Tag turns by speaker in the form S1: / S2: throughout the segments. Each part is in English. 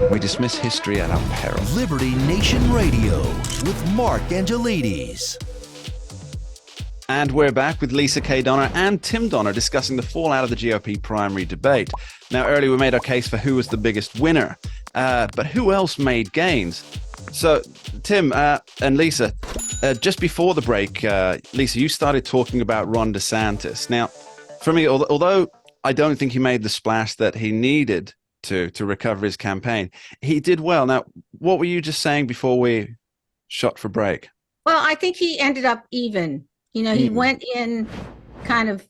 S1: We dismiss history at our peril.
S2: Liberty Nation Radio with Mark Angelides.
S1: And we're back with Lisa K. Donner and Tim Donner discussing the fallout of the GOP primary debate. Now, earlier we made our case for who was the biggest winner, but who else made gains? So, Tim and Lisa, just before the break, Lisa, you started talking about Ron DeSantis. Now, for me, although I don't think he made the splash that he needed to recover his campaign, he did well. Now, what were you just saying before we shot for break?
S3: Well, I think he ended up even. You know, he went in kind of,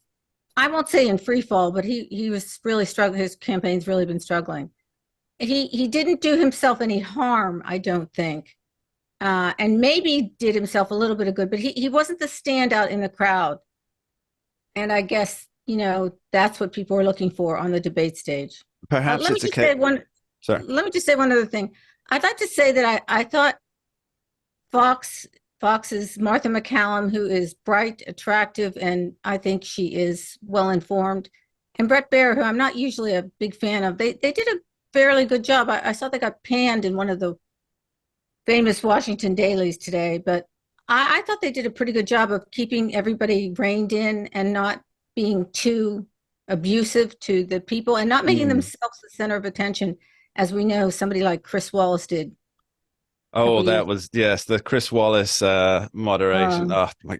S3: I won't say in free fall, but he was really struggling. His campaign's really been struggling. He didn't do himself any harm, I don't think. And maybe did himself a little bit of good, but he wasn't the standout in the crowd. And I guess, you know, that's what people are looking for on the debate stage.
S1: Perhaps
S3: let me just say one other thing. I'd like to say that I thought Fox's Martha McCallum, who is bright, attractive, and I think she is well-informed, and Bret Baier, who I'm not usually a big fan of, they did a fairly good job. I saw they got panned in one of the famous Washington dailies today, but I thought they did a pretty good job of keeping everybody reined in and not being too abusive to the people and not making themselves the center of attention, as we know somebody like Chris Wallace did.
S1: Oh, that was, yes, the Chris Wallace moderation.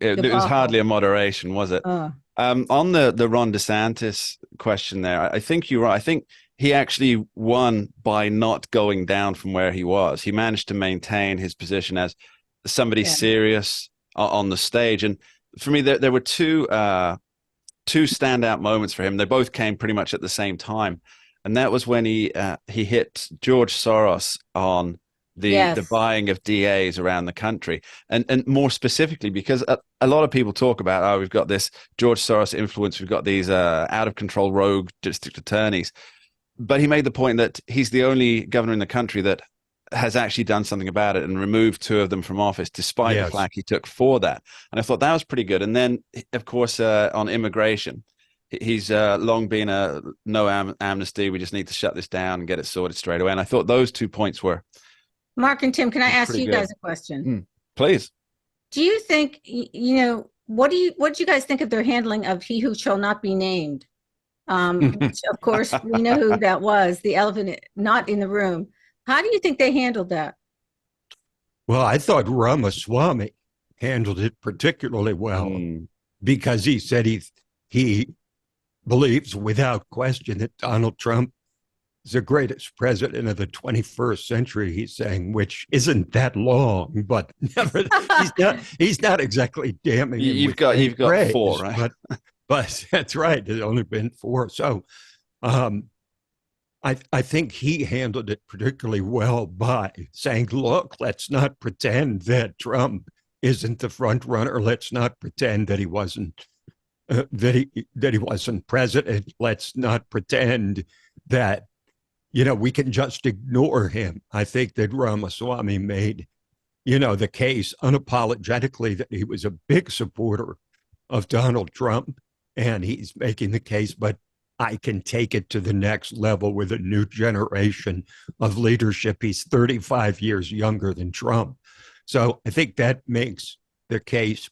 S1: It was hardly a moderation, was it? On the Ron DeSantis question there, I think you're right. I think he actually won by not going down from where he was. He managed to maintain his position as somebody serious on the stage. And for me, there were two standout moments for him. They both came pretty much at the same time. And that was when he hit George Soros on the buying of DAs around the country. And more specifically, because a lot of people talk about, we've got this George Soros influence, we've got these out-of-control rogue district attorneys. But he made the point that he's the only governor in the country that has actually done something about it and removed two of them from office, despite the flack he took for that. And I thought that was pretty good. And then, of course, on immigration, he's long been a no amnesty. We just need to shut this down and get it sorted straight away. And I thought those 2 points were...
S3: Mark and Tim, can I ask you guys a question?
S1: Please.
S3: Do you think, you know, what do you guys think of their handling of He Who Shall Not Be Named? Which, of course, we know who that was, the elephant not in the room. How do you think they handled that?
S4: Well, I thought Ramaswamy handled it particularly well because he said he believes without question that Donald Trump is the greatest president of the 21st century, he's saying, which isn't that long, but never, he's not exactly damning.
S1: You've got
S4: praise,
S1: 4, right?
S4: But that's right. There's only been 4. So I think he handled it particularly well by saying, look, let's not pretend that Trump isn't the front runner. Let's not pretend that he wasn't that he wasn't president. Let's not pretend that, you know, we can just ignore him. I think that Ramaswamy made, you know, the case unapologetically that he was a big supporter of Donald Trump, and he's making the case, but I can take it to the next level with a new generation of leadership. He's 35 years younger than Trump. So I think that makes the case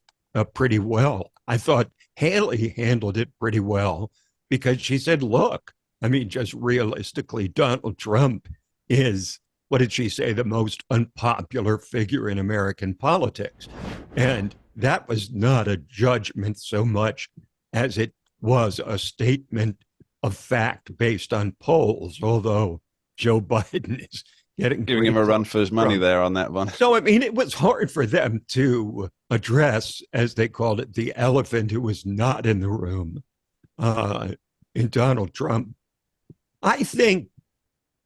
S4: pretty well. I thought Haley handled it pretty well because she said, look, I mean, just realistically, Donald Trump is, what did she say, the most unpopular figure in American politics. And that was not a judgment so much as it was a statement of fact based on polls, although Joe Biden is giving
S1: him a run for his money there on that one.
S4: So, I mean, it was hard for them to address, as they called it, the elephant who was not in the room in Donald Trump. I think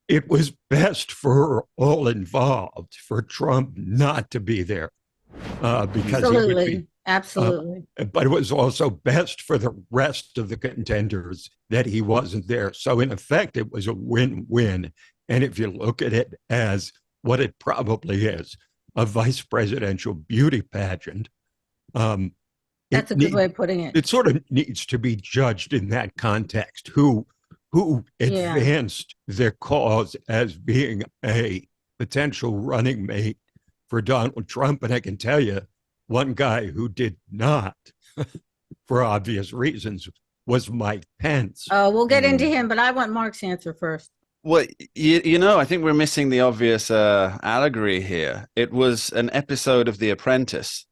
S4: it was best for all involved for Trump not to be there because he would be.
S3: Absolutely.
S4: But it was also best for the rest of the contenders that he wasn't there. So in effect, it was a win-win. And if you look at it as what it probably is, a vice presidential beauty pageant.
S3: That's a good way of putting it.
S4: It sort of needs to be judged in that context. Who who advanced their cause as being a potential running mate for Donald Trump. And I can tell you, one guy who did not, for obvious reasons, was Mike Pence.
S3: Oh, we'll get into him, but I want Mark's answer first.
S1: Well, I think we're missing the obvious allegory here. It was an episode of The Apprentice.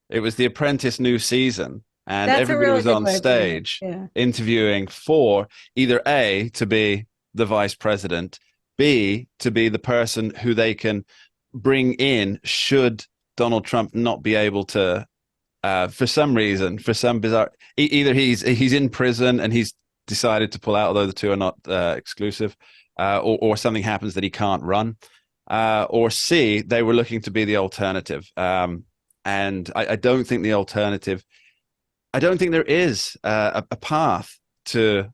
S1: It was The Apprentice new season, and everybody was on stage interviewing for either A, to be the vice president, B, to be the person who they can bring in should Donald Trump not be able to, for some reason, for some bizarre, either he's in prison and he's decided to pull out, although the two are not exclusive, or something happens that he can't run, or C, they were looking to be the alternative. And I don't think the alternative, I don't think there is a path to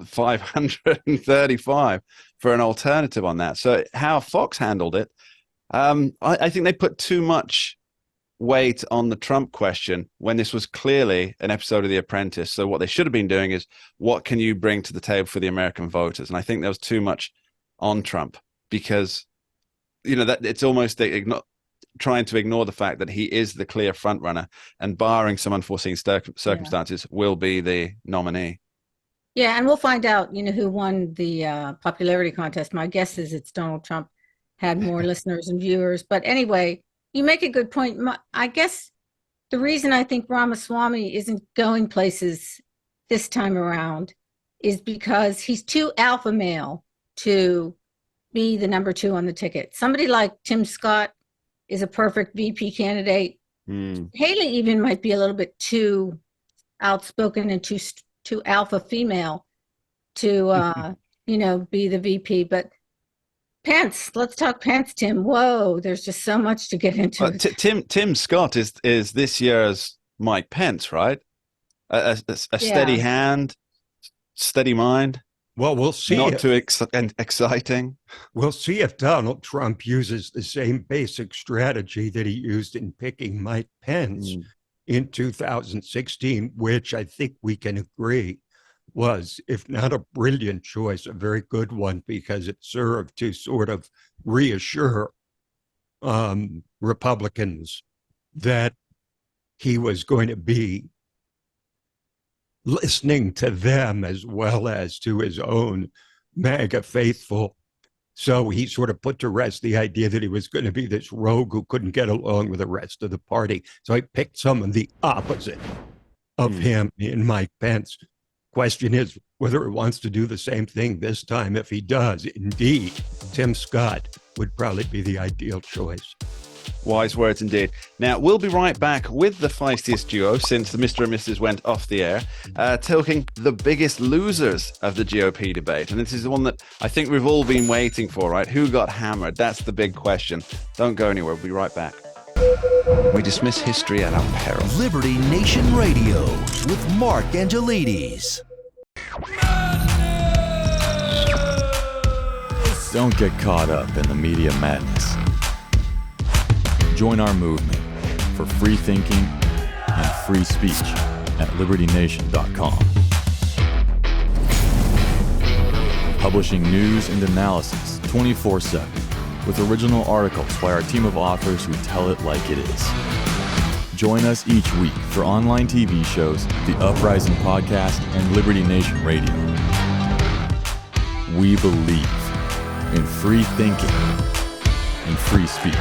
S1: 535 for an alternative on that. So how Fox handled it, I think they put too much weight on the Trump question when this was clearly an episode of The Apprentice. So what they should have been doing is, what can you bring to the table for the American voters? And I think there was too much on Trump because, that it's almost trying to ignore the fact that he is the clear front runner, and barring some unforeseen circumstances, will be the nominee.
S3: Yeah, and we'll find out, who won the popularity contest. My guess is it's Donald Trump. Had more listeners and viewers. But anyway, you make a good point. I guess the reason I think Ramaswamy isn't going places this time around is because he's too alpha male to be the number 2 on the ticket. Somebody like Tim Scott is a perfect VP candidate. Haley even might be a little bit too outspoken and too alpha female to, be the VP. But Pence, let's talk Pence, Tim. Whoa, there's just so much to get into.
S1: Tim Scott is this year's Mike Pence, right? A steady hand, steady mind.
S4: Well, we'll see.
S1: Not too exciting.
S4: We'll see if Donald Trump uses the same basic strategy that he used in picking Mike Pence in 2016, which I think we can agree was, if not a brilliant choice, a very good one, because it served to sort of reassure Republicans that he was going to be listening to them as well as to his own MAGA faithful. So he sort of put to rest the idea that he was going to be this rogue who couldn't get along with the rest of the party. So he picked someone the opposite of him in Mike Pence. Question is whether he wants to do the same thing this time. If he does, indeed, Tim Scott would probably be the ideal choice.
S1: Wise words indeed. Now, we'll be right back with the feistiest duo since the Mr. and Mrs. went off the air, talking the biggest losers of the GOP debate. And this is the one that I think we've all been waiting for, right? Who got hammered? That's the big question. Don't go anywhere. We'll be right back. We dismiss history at our peril.
S2: Liberty Nation Radio with Mark Angelides.
S5: Don't get caught up in the media madness. Join our movement for free thinking and free speech at libertynation.com. Publishing news and analysis 24/7 with original articles by our team of authors who tell it like it is. Join us each week for online TV shows, The Uprising Podcast, and Liberty Nation Radio. We believe in free thinking and free speech.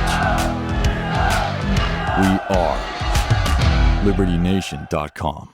S5: We are libertynation.com.